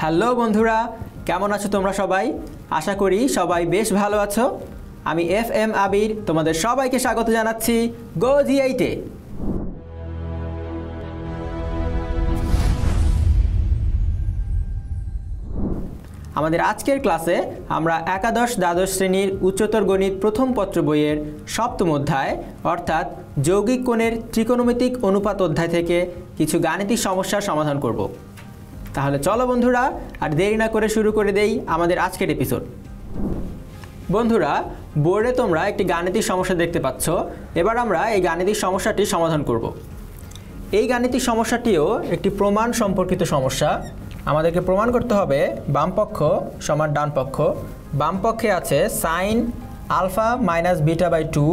Hello বন্ধুরা, কেমন আছো তোমরা সবাই? আশা করি সবাই বেশ ভালো আছো। আমি FM আবির তোমাদের সবাইকে স্বাগত জানাচ্ছি গো জি8-এ। আমাদের আজকের ক্লাসে আমরা একাদশ দ্বাদশ শ্রেণীর উচ্চতর গণিত প্রথম পত্র বইয়ের সপ্তম অধ্যায় অর্থাৎ যৌগিক কোণের ত্রিকোণমিতিক অনুপাত অধ্যায় থেকে কিছু গাণিতিক সমস্যার সমাধান করব। তাহলে চলো বন্ধুরা, আর দেরি না করে শুরু করে দেই আমাদের আজকের এপিসোড। বন্ধুরা, বোর্ডে তোমরা একটি গাণিতিক সমস্যা দেখতে পাচ্ছ। এবার আমরা এই গাণিতিক সমস্যাটি সমাধান করব। এই গাণিতিক সমস্যাটিও একটি প্রমাণ সম্পর্কিত সমস্যা। আমাদেরকে প্রমাণ করতে হবে বাম পক্ষ সমান ডান পক্ষ। বাম পক্ষে আছে sine alpha minus beta by 2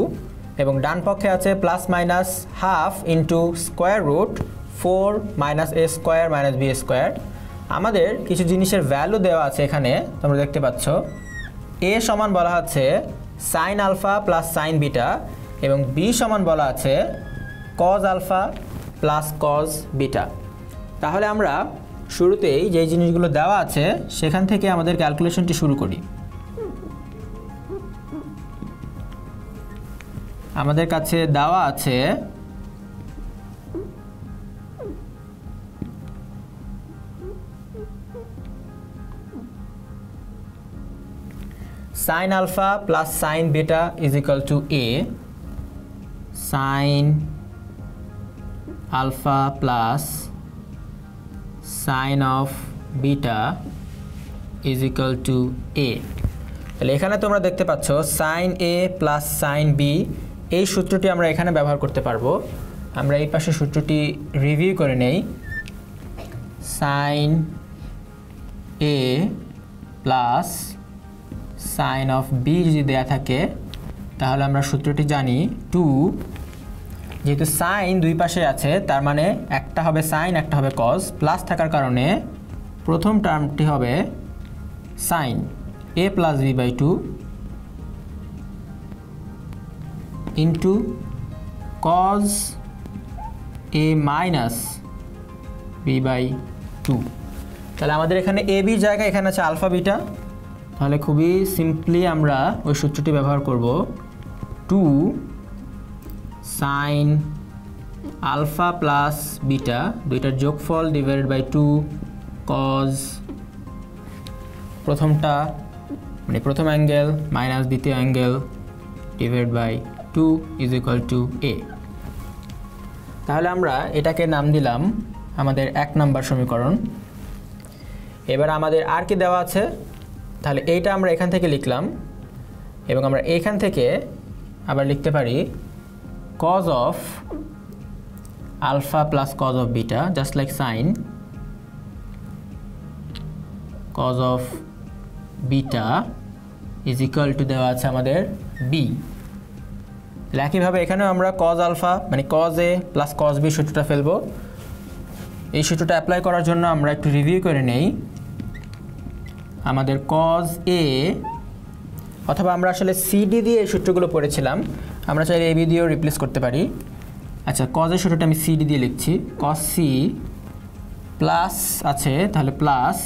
এবং ডান পক্ষে আছে plus minus half into square root 4 minus a square minus B square. আমাদের কিছু জিনিসের ভ্যালু দেওয়া আছে এখানে, তোমরা দেখতে পাচ্ছ। এ সমান বলা হচ্ছে sine alpha plus sine beta এবং বি সমান বলা আছে cos alpha plus cos beta. তাহলে আমরা শুরুতেই যে জিনিসগুলো দেওয়া আছে সেখান থেকে আমাদের ক্যালকুলেশনটি শুরু করি। আমাদের কাছে দেওয়া আছে sin alpha plus sin beta is equal to a. Sin alpha plus sin of beta is equal to a. তাহলে এখানে তোমরা দেখতে পাচ্ছ sin a plus sin b, এই সূত্রটি আমরা এখানে ব্যবহার করতে পারবো। আমরা এই পাশে সূত্রটি রিভিউ করে নেই। sin a plus sine of B যদি দেয়া থাকে তাহলে আমরা সূত্রটি জানি 2। যেহেতু সাইন দুই পাশে আছে তার মানে একটা হবে সাইন একটা হবে কজ, প্লাস থাকার কারণে প্রথম টার্মটি হবে sine A plus B by 2 into cos A minus B by 2। তাহলে আমাদের এখানে এ বির জায়গায় এখানে আছে আলফা বিটা। তাহলে খুবই সিম্পলি আমরা ওই সূত্রটি ব্যবহার করব 2 সাইন আলফা প্লাস বিটা দুইটার যোগফল ডিভাইডেড বাই 2 কজ প্রথমটা মানে প্রথম অ্যাঙ্গেল মাইনাস দ্বিতীয় angle divided by 2 is equal to a. তাহলে আমরা এটাকে নাম দিলাম আমাদের 1 নম্বর সমীকরণ। এবার আমাদের আর কি দেওয়া আছে, তাহলে এইটা আমরা এখান থেকে লিখলাম এবং আমরা এইখান থেকে আবার লিখতে পারি cos of alpha plus cos of beta, just like sin cos of beta is equal to দেওয়া আছে আমাদের b। একইভাবে এখানেও আমরা cos alpha মানে cos a plus cos b সূত্রটা ফেলবো। এই সূত্রটা অ্যাপ্লাই করার জন্য আমরা একটু রিভিউ করে নেই। আমাদের cos a, অথবা আমরা আসলে cd দিয়ে এই সূত্রগুলো পড়েছিলাম, আমরা চাইলে ab দিয়েও রিপ্লেস করতে পারি। আচ্ছা, cos এর সূত্রটা আমি cd দিয়ে লিখছি। cos c প্লাস আছে তাহলে প্লাস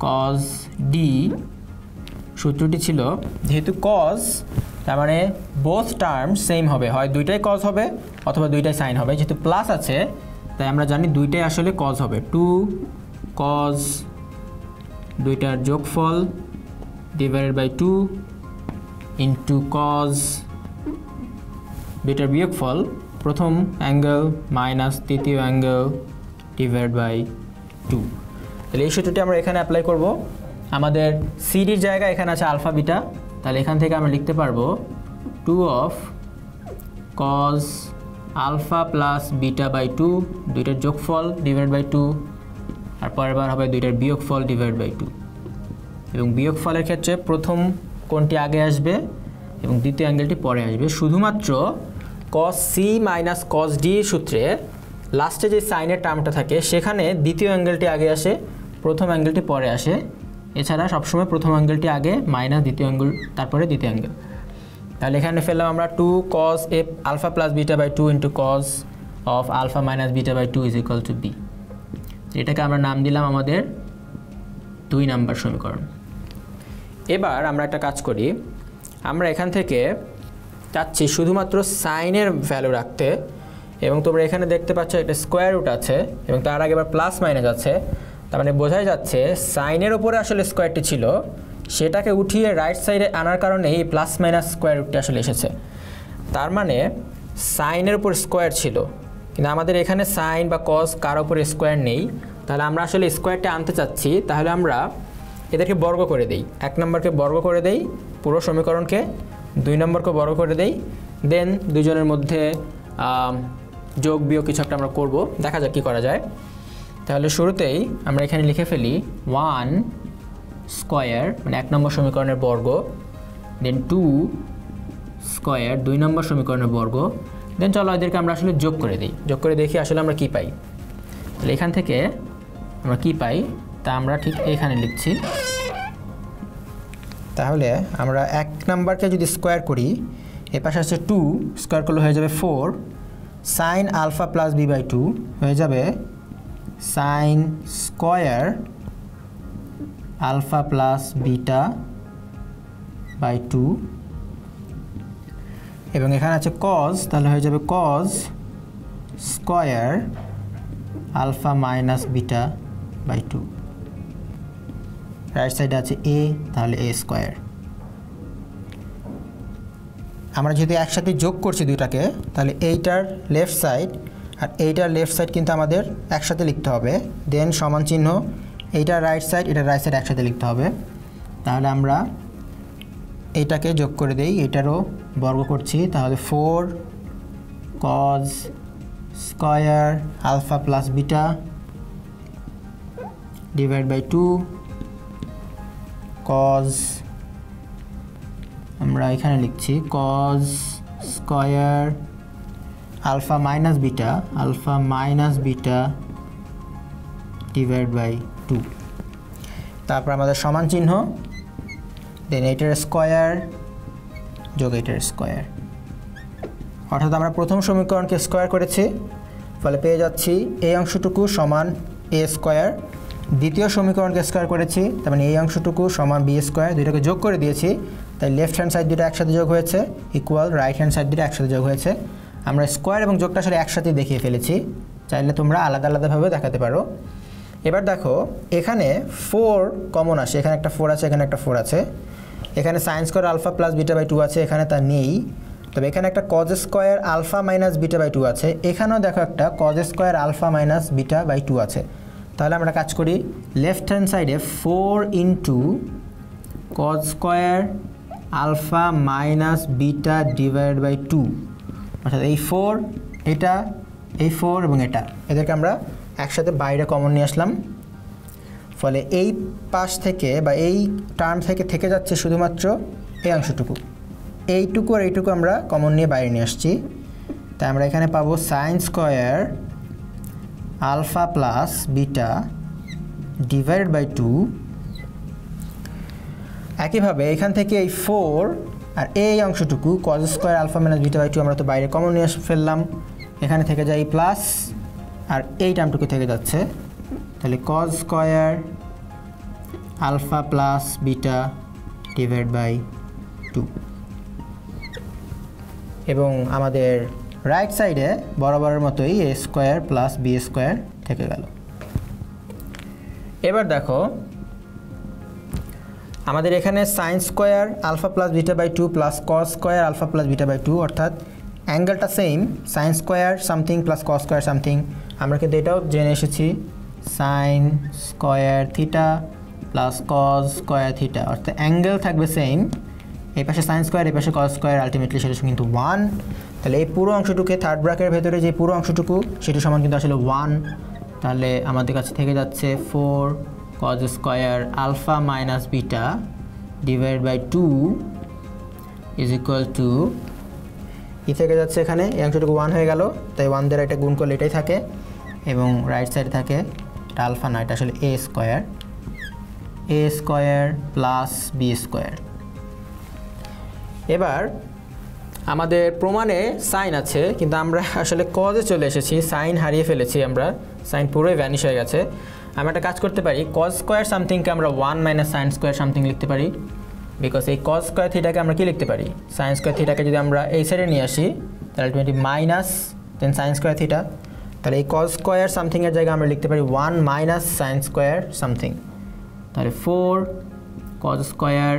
cos d সূত্রটি ছিল, যেহেতু cos তার মানে বোথ টার্ম সেম হবে, হয় দুইটাই cos হবে অথবা দুইটাই sin হবে। যেহেতু প্লাস আছে তাই আমরা জানি দুইটাই আসলে cos হবে। 2 cos দুইটার যোগফল ডিভাইডেড বাই 2 ইন্টু কজ দুইটার বিয়োগফল প্রথম অ্যাঙ্গেল মাইনাস তৃতীয় অ্যাঙ্গেল ডিভাইডেড বাই 2। তাহলে এই সূত্রটি আমরা এখানে অ্যাপ্লাই করব। আমাদের সিডির জায়গায় এখানে আছে আলফা বিটা, তাহলে এখান থেকে আমরা লিখতে পারবো 2 of cos alpha plus beta by 2 দুইটার যোগফল ডিভাইড বাই 2 আর পরের বার হবে দুইটার বিয়োগফল ডিভাইড বাই 2। এবং বিয়োগফলের ক্ষেত্রে প্রথম কোণটি আগে আসবে এবং দ্বিতীয় অ্যাঙ্গেলটি পরে আসবে। শুধুমাত্র cos c minus cos d সূত্রে লাস্টে যে সাইনের টার্মটা থাকে সেখানে দ্বিতীয় অ্যাঙ্গেলটি আগে আসে, প্রথম অ্যাঙ্গেলটি পরে আসে। এছাড়া সবসময় প্রথম অ্যাঙ্গেলটি আগে মাইনাস দ্বিতীয় অ্যাঙ্গেল তারপরে দ্বিতীয় অ্যাঙ্গেল। তাহলে এখানে ফেললাম আমরা 2 cos a alpha plus beta by 2 into cos of alpha minus beta by 2 is equal to b। এটাকে আমরা নাম দিলাম আমাদের 2 নম্বর সমীকরণ। এবার আমরা একটা কাজ করি, আমরা এখান থেকে চাচ্ছি শুধুমাত্র সাইনের ভ্যালু রাখতে, এবং তোমরা এখানে দেখতে পাচ্ছ একটা স্কোয়ার রুট আছে এবং তার আগে আবার প্লাস মাইনাস আছে, তার মানে বোঝাই যাচ্ছে সাইনের ওপরে আসলে স্কোয়ারটি ছিল, সেটাকে উঠিয়ে রাইট সাইডে আনার কারণে এই প্লাস মাইনাস স্কোয়ার রুটটি আসলে এসেছে। তার মানে সাইনের উপর স্কোয়ার ছিল, কিন্তু আমাদের এখানে সাইন বা কস কার উপরে স্কোয়ার নেই, তাহলে আমরা আসলে স্কোয়ারটা আনতে চাচ্ছি। তাহলে আমরা এদেরকে বর্গ করে দেই, 1 নম্বরকে বর্গ করে দেই পুরো সমীকরণকে, 2 নম্বরকে বর্গ করে দেই, দেন দুজনের মধ্যে যোগ বিয়োগ কিছু একটা আমরা করব, দেখা যাক কী করা যায়। তাহলে শুরুতেই আমরা এখানে লিখে ফেলি 1 স্কোয়ার মানে 1 নম্বর সমীকরণের বর্গ, দেন 2 স্কোয়ার 2 নম্বর সমীকরণের বর্গ, দেন চলো এদেরকে আমরা আসলে যোগ করে দিই, যোগ করে দেখি আসলে আমরা কী পাই। তাহলে এখান থেকে আমরা কী পাই তা আমরা ঠিক এখানে লিখছি। তাহলে আমরা 1 নম্বরকে যদি স্কোয়ার করি, এ পাশে আছে 2 স্কোয়ার করলে হয়ে যাবে 4, sine alpha plus B by 2 হয়ে যাবে sine square alpha plus beta by 2, এবং এখানে আছে কজ, তাহলে হয়ে যাবে cos square alpha minus beta by 2, right সাইডে আছে এ, তাহলে এ স্কোয়ার। আমরা যদি একসাথে যোগ করছি দুইটাকে, তাহলে এইটার লেফট সাইড আর এইটার লেফট সাইড কিন্তু আমাদের একসাথে লিখতে হবে, দেন সমান চিহ্ন এইটার রাইট সাইড এটার রাইট সাইড একসাথে লিখতে হবে। তাহলে আমরা এইটাকে যোগ করে দেই, এটারও বর্গ করছি, তাহলে 4 cos square alpha plus beta divide by 2 cos, আমরা এখানে লিখছি cos square alpha minus beta divide by 2, তারপর আমাদের সমান চিহ্ন, দেন এইটার স্কোয়ার যোগ এইটার স্কোয়ার, অর্থাৎ আমরা প্রথম সমীকরণকে স্কোয়ার করেছি, ফলে পেয়ে যাচ্ছি এই অংশটুকু সমান এ স্কোয়ার। দ্বিতীয় সমীকরণকে স্কোয়ার করেছি, তার মানে এই অংশটুকু সমান বি স্কোয়ার, দুইটাকে যোগ করে দিয়েছি, তাই লেফট হ্যান্ড সাইড দুটো একসাথে যোগ হয়েছে ইকুয়াল রাইট হ্যান্ড সাইড দুটো একসাথে যোগ হয়েছে। আমরা স্কোয়ার এবং যোগটা আসলে একসাথে দেখিয়ে ফেলেছি, চাইলে তোমরা আলাদা আলাদাভাবে দেখাতে পারো। এবার দেখো এখানে 4 কমন আসে, এখানে একটা 4 আছে, এখানে একটা 4 আছে, এখানে sine square alpha plus beta by 2 আছে, এখানে তা নেই, তবে এখানে একটা cos square alpha minus beta by 2 আছে, এখানেও দেখো একটা cos square alpha minus beta by 2 আছে। তাহলে আমরা কাজ করি, লেফট হ্যান্ড সাইডে 4 into cos square alpha minus beta divide by 2, অর্থাৎ এই 4 এটা এই 4 এবং এটা, এদেরকে আমরা একসাথে বাইরে কমন নিয়ে আসলাম, ফলে এই পাশ থেকে বা এই টার্ম থেকে যাচ্ছে শুধুমাত্র এই অংশটুকু, এইটুকু আর এইটুকু আমরা কমন নিয়ে বাইরে নিয়ে আসছি। তাই আমরা এখানে পাবো sine square alpha plus beta divide by 2, একইভাবে এখান থেকে এই 4 আর এই অংশটুকু cos square alpha minus beta by 2 আমরা তো বাইরে কমন নিয়ে ফেললাম, এখানে থেকে যায় প্লাস আর এই টার্মটুকু থেকে যাচ্ছে, তাহলে cos square alpha plus beta divide by 2, এবং আমাদের রাইট সাইডে বরাবরের মতোই a square plus B square থেকে গেল। এবার দেখো আমাদের এখানে sine square alpha plus beta by 2 plus cos square alpha plus beta by 2, অর্থাৎ অ্যাঙ্গেলটা same, sine square something plus cos square something. আমরা কিন্তু এটাও জেনে এসেছি sine square theta plus cos square theta, অর্থাৎ অ্যাঙ্গেল থাকবে সেম, এই পাশে সাইন স্কোয়ার এই পাশে কস স্কোয়ার, আলটিমেটলি সেটা কিন্তু 1। তাহলে এই পুরো অংশটুকে থার্ড ব্র্যাকের ভেতরে যে পুরো অংশটুকু সেটি সমান কিন্তু আসলে 1। তাহলে আমাদের কাছে থেকে যাচ্ছে 4 cos square alpha minus beta divide by 2 is equal to, ই থেকে যাচ্ছে এখানে এই অংশটুকু 1 হয়ে গেল, তাই 1 দ্বারা এটা গুণ করলে এটাই থাকে, এবং রাইট সাইডে থাকে এটা আলফা না, এটা আসলে এ স্কোয়ার প্লাস বি স্কোয়ার। এবার আমাদের প্রমাণে সাইন আছে, কিন্তু আমরা আসলে কজে চলে এসেছি, সাইন হারিয়ে ফেলেছি, আমরা সাইন পুরোই ভ্যানিশ হয়ে গেছে। আমরা একটা কাজ করতে পারি, কজ স্কোয়ার সামথিংকে আমরা 1 মাইনাস সাইন স্কোয়ার সামথিং লিখতে পারি। বিকজ এই কজ স্কোয়ার থিটাকে আমরা কি লিখতে পারি, সাইন স্কোয়ার থিটাকে যদি আমরা এই সাইডে নিয়ে আসি তাহলে ultimately minus then sine square theta. তাহলে এই কজ স্কোয়ার সামথিংয়ের জায়গায় আমরা লিখতে পারি 1 মাইনাস সাইন স্কোয়ার সামথিং। তাহলে 4 কজ স্কোয়ার,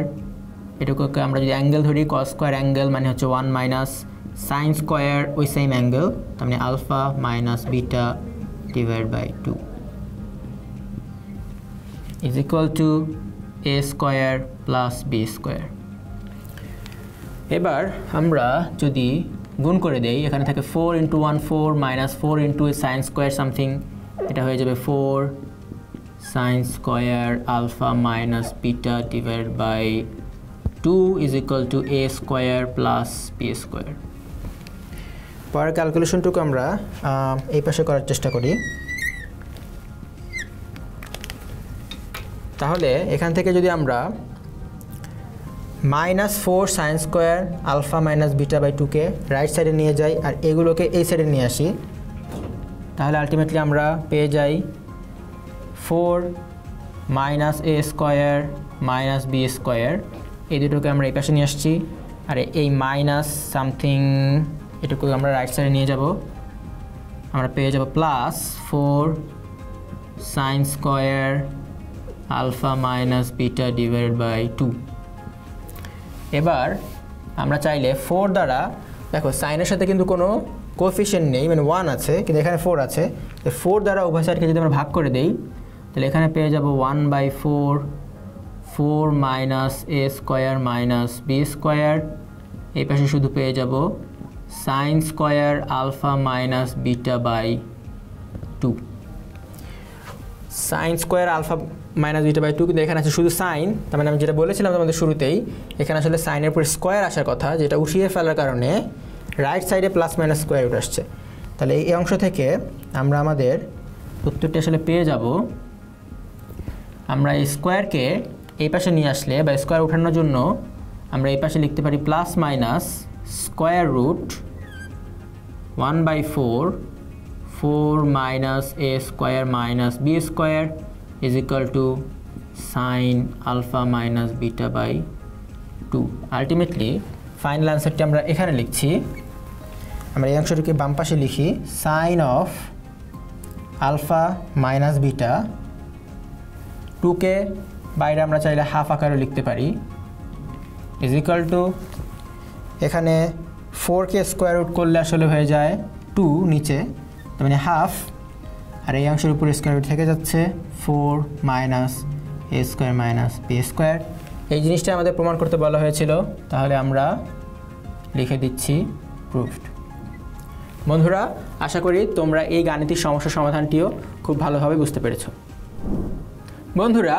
এটুকুকে আমরা যদি অ্যাঙ্গেল ধরি, কজ স্কোয়ার অ্যাঙ্গেল মানে হচ্ছে 1 মাইনাস সাইন স্কোয়ার ওই সেম অ্যাঙ্গেল, তার মানে alpha minus beta divide by 2 is equal to a square plus B square. এবার আমরা যদি গুণ করে দেই, এখানে থাকে 4 into 1 4 minus 4 into sine square something, এটা হয়ে যাবে 4 sine square alpha minus beta divide by 2 is equal to a square plus B square. পরের ক্যালকুলেশনটুকু আমরা এই পাশে করার চেষ্টা করি। তাহলে এখান থেকে যদি আমরা minus 4 sine square alpha minus beta by 2কে রাইট সাইডে নিয়ে যাই আর এগুলোকে এই সাইডে নিয়ে আসি, তাহলে আলটিমেটলি আমরা পেয়ে যাই 4 minus a square minus B square. এই দুটোকে আমরা এই পাশে নিয়ে আসছি আর এই মাইনাস সামথিং এটুকু আমরা রাইট সাইডে নিয়ে যাব, আমরা পেয়ে যাব plus 4 sine square alpha minus beta divide by 2। এবার আমরা চাইলে 4 দ্বারা, দেখো সাইনের সাথে কিন্তু কোনো কোএফিশিয়েন্ট নেই, মানে 1 আছে কিন্তু এখানে 4 আছে, 4 দ্বারা উভয় সাইডকে যদি আমরা ভাগ করে দেই তাহলে এখানে পেয়ে যাব 1/4 4 minus a square minus B square. এই পাশে শুধু পেয়ে যাব sine square alpha minus beta by 2। Sine square alpha minus beta by 2, কিন্তু এখানে আছে শুধু সাইন, তার মানে আমি যেটা বলেছিলাম তোমাদের শুরুতেই, এখানে আসলে সাইনের উপর স্কোয়ার আসার কথা, যেটা উঠিয়ে ফেলার কারণে রাইট সাইডে প্লাস মাইনাস স্কোয়ার উঠে আসছে। তাহলে এই অংশ থেকে আমরা আমাদের উত্তরটি আসলে পেয়ে যাব। আমরা এই স্কোয়ারকে এই পাশে নিয়ে আসলে বা স্কোয়ার উঠানোর জন্য আমরা এই পাশে লিখতে পারি plus minus square root 1/4 4 minus a square minus B square is equal to sine alpha minus beta by 2। Ultimately final আনসারটি আমরা এখানে লিখছি। আমরা এই অংশটিকে বাম পাশে লিখি, sine of alpha minus beta, 2কে বাইরে আমরা চাইলে হাফ আকারে লিখতে পারি, ইজ ইকুয়াল টু, এখানে 4কে স্কোয়ার রুট করলে আসলে হয়ে যায় 2 নিচে, তার মানে হাফ, আর এই অংশের উপর স্কোয়ার রুট থেকে যাচ্ছে 4 minus a square minus B square. এই জিনিসটা আমাদের প্রমাণ করতে বলা হয়েছিল, তাহলে আমরা লিখে দিচ্ছি প্রুভড। বন্ধুরা, আশা করি তোমরা এই গাণিতিক সমস্যার সমাধানটিও খুব ভালোভাবে বুঝতে পেরেছো। বন্ধুরা,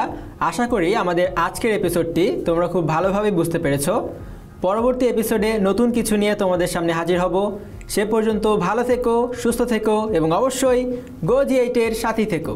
আশা করি আমাদের আজকের এপিসোডটি তোমরা খুব ভালোভাবে বুঝতে পেরেছো। পরবর্তী এপিসোডে নতুন কিছু নিয়ে তোমাদের সামনে হাজির হব। সে পর্যন্ত ভালো থেকো, সুস্থ থেকো এবং অবশ্যই গো জি8 এর সাথী থেকো।